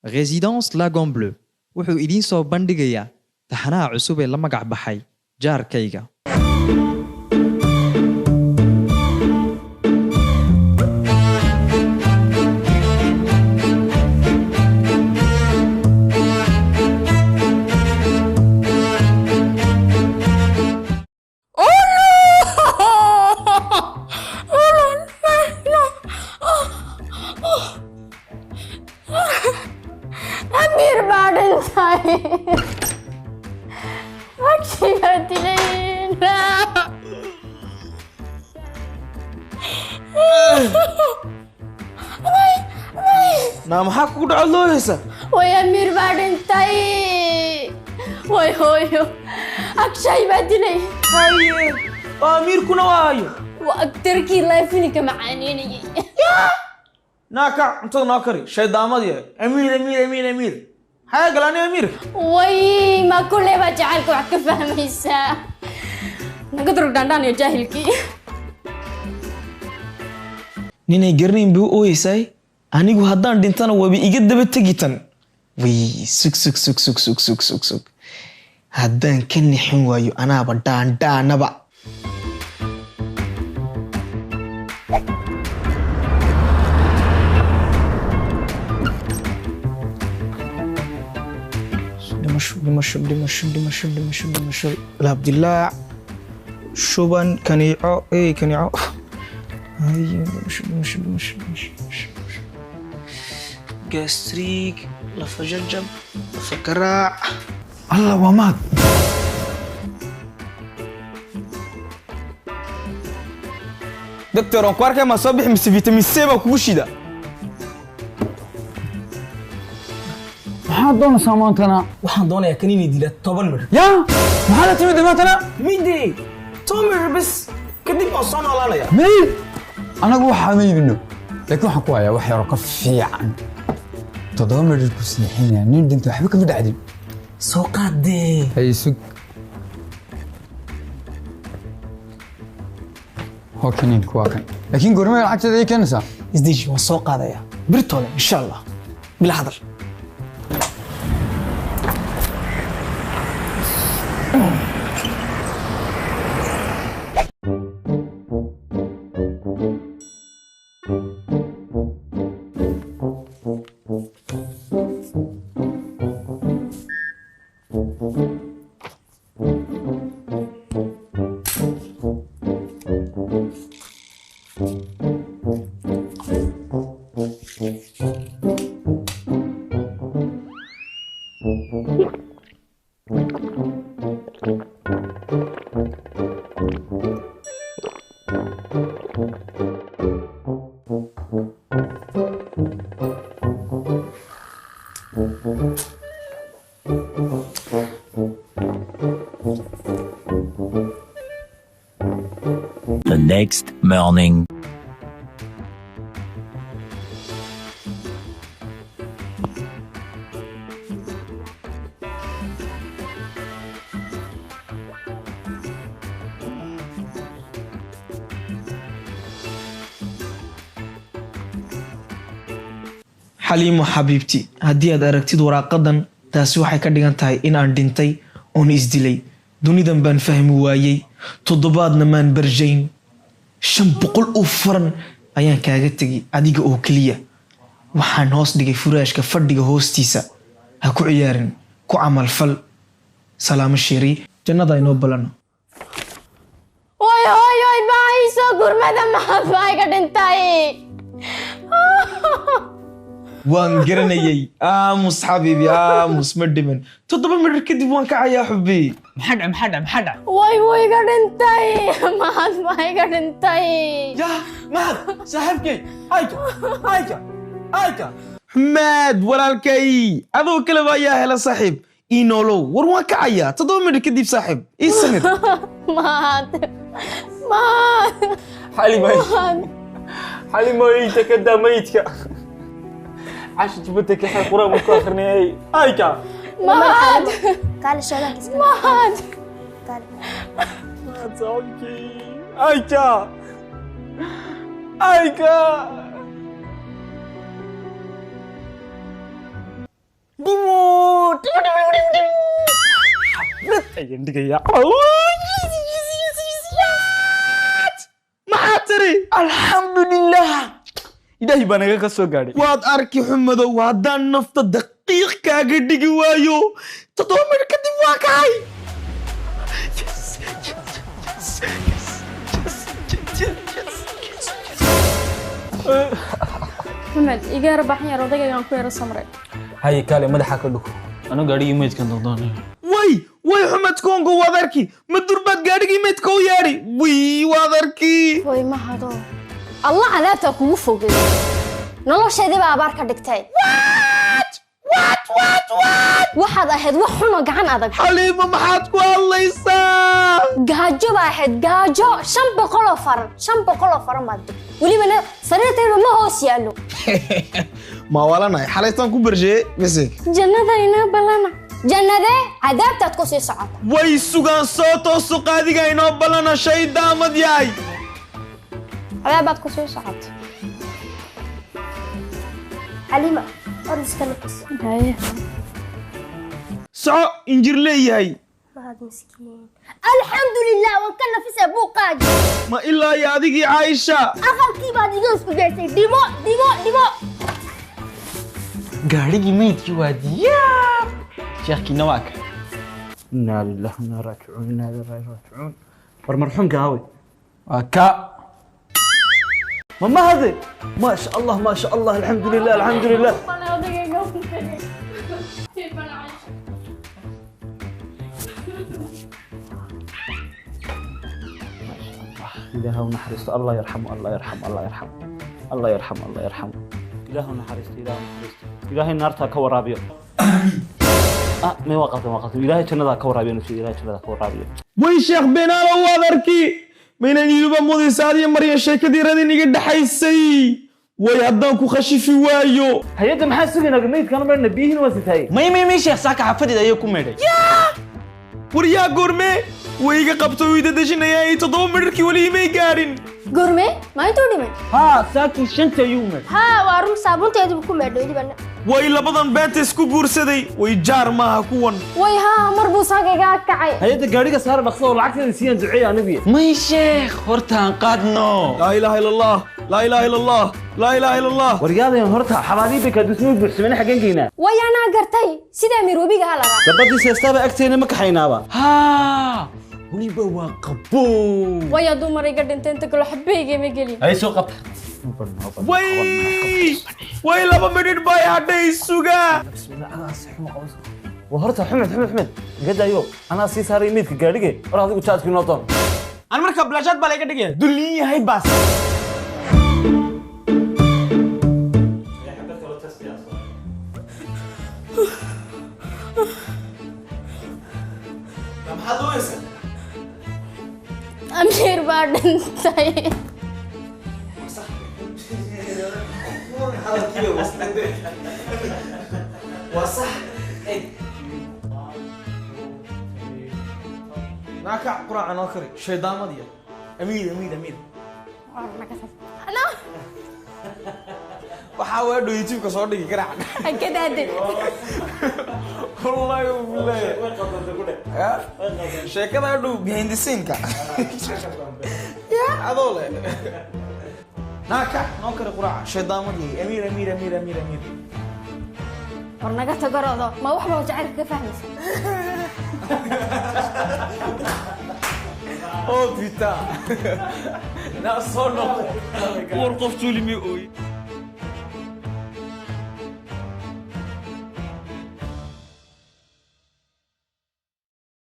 Résidence Lagon Bleu wuxuu idiin soo bandhigayaa taxanaha cusub ee la magac baxay Jaarkayga. Amir badan saya. Akshiga dilayna. Nah, maxaa kugu dhaco looyaysa? Way Amir badan tay. Way hooyo. Akshay baa dilay. Haye, waa Amirkuna waayo. Waa agtarkii laafinika macaaneenayay. Naaka cuntada noo kari shaydaamadii Amir haya galani Amir way ma kulay ba jacaylka wax ka fahmaysaa naga durug dhandhaan iyo jaahilkii ninay garnayn buu ooyeysay anigu haddaan dhintana waaba iga daba tegitan way sug haddaan ka nixin waayo anaaba dhaandhaanaba دمشق العبد الله شوبان كنيعو كنيعو هاي دمشق جاستريك لفججب لفكراع الله ومات دكتور انكوارك ما صبح مس فيتامين سي با كوشيدا maxaad doonaysaa maantana waxaan doonayaa kaniini dila 10 mir yaa maxaa la timid maantana midi 10 mir bas kadib oo soo noolaanaya mid anagu waxaa ma iibino laakiin waxaan ku hayaa wax yar ka fiican 7 mir ku siixinaya nin dhinta waxba kama dhacdin soo qaadee hay sug hookanin kuwa kan laakiin goorma lacagteeda ay keenaysaa isdiishi waan soo qaadaya birtole insha Allah bila hadal The next morning. Xaliimo xabiibti haddii aad aragtid waraaqadan taasi waxay ka dhigan tahay in aan dhintay oon isdilay dunidan baan fahmi waayey toddobaadna maan barjayn 500 oo faran ayaan kaaga tegay adiga oo kaliya waxaan hoos dhigay furaashka fadhiga hoostiisa ha ku ciyaarin ku camal fal salaamo shiri jannada inoo balano way baayso gurmada maxaa iga dhintay waan garanayay aamus xabiibi aamus ma dhiman 7 mir kadib waan ka cayaa xubbi maxaa way iga dhintay maxaa iga dhintay يا مهد صاحبكي هايكا حماد walaalkay adoo kale baa yaa hela saaxiib inolo war waan ka cayaa 7 mir kadib saaxiib isamir حالي ميتك كدا ميتك عاش جبتك يا قرا مكو اخرني هايكا مهد قال شغلك مهد قال ما تزوجي هايكا هايكا ayaan dhigayaa maxaa tiri alxamdulilah ilaahay baa naga ka soo gaadhay waad arki xumadow haddaan nafta daqiiq kaaga dhigi waayo 7 midh kadib waa kacay maxamed iga yara baahan yar odagaygaan ku yara samray haye kaale madaxa ka dhuko anu gaadhigii meydkan doondoonaya way xumed kongo waad arki ma durbaad gaadhigii meydka u yeedhi waad arki way ma hado allah cadaabtaa kugu fogay nolosheedii baa abaar ka dhigtay waxaad ahayd wax xun oo gacan adag xaliimo maxaad ku hadlaysaa gaajo baa ahayd gaajo 500 oo faran 500 oo faran baad welibana sariirtayda ma hoos yaallo ma walanahay xalaytaan ku barshee bese jannada inaa balana jannade cadaabtaad ku sii socota way sugaan soo toosu qaadiga inoo balana shaydaamad yahay cadaabaad ku sii socota حليمة أرز كنقص haye soco injir leeyahay هذا مسكين الحمد لله وكلنا في سبوق قاجي ma ilaa iyo adigii caaisha أخل كي بعد يجوز كجيتي ديمو gaadhigii meydkii waa diyaar sheekhiina waa ka inaa lillahi wa inaa raajicuun inaa ilaahi raajicuun war marxuumka aaway waa ka ma hade ما شاء الله الحمد لله إلهه ونحرسته الله يرحمه إلهه ونحرسته إلهي نارتها كورابيو ما وقت إلهي جنة كورابيو نسي إلهي جنة كورابيو way sheekh beenaalo waad arki maynan iiba mudisaadiyo marya sheekadii radin iga dhaxaysay way haddaan ku khashifi waayo هيدا ما حاسس إنك ميت كانوا مرنا بيهن وستاي مي شيخ ساكا حفدي ده يكون ميري war yaa goorme way iga qabto uu idadashinayaa ay 7 midhkii weli imay gaarin goorme ma intuu dhimay ها ساكن شنت يوم ها وارم صابون تيجي بكم يدوي بنا way labadan beenta isku guursaday way jaar maaha kuwan way haa mar buu saagagaa kacay هيدا قاريك صار مقصود العكس نسيان دعية نبي مي شيخ هورتان قادنو laa ilaaha ila allah laa ilaaha ila allah laa ilaaha ila allah ورياضي هرتها حبايبي كدسمو بحسمنا حقين جينا way anaa gartay sidaa miroobiga ha lagaa دبدي سيستابا أكتين ما كحينابا ها وليبا وقبو way hadduu mar iga dhintay inta kale xabeygay ma gelin هاي سوق way 2 midhidh bay hadhay suga وهرتها حمد قد أيوه أنا سي صار يميت كقاريك ورا هذا كتشات كنا طن aan marka blashaad baa laga dhigaya dulliin yahay baas amiir baa dhintay naaka quraaca noo kari shaydaamadiya amiir waxaa weedho youtube-ka soo dhigi garaac hakadaade wallahi billahi sheekada hadhow behind the scene-ka adoo le naaka noo kari quraaca shaydaamadiya amiir war naga tagaroodo ma wax baa jacaylka ka fahmaysa oh putain naa soo noqo war qof tuulimi ooy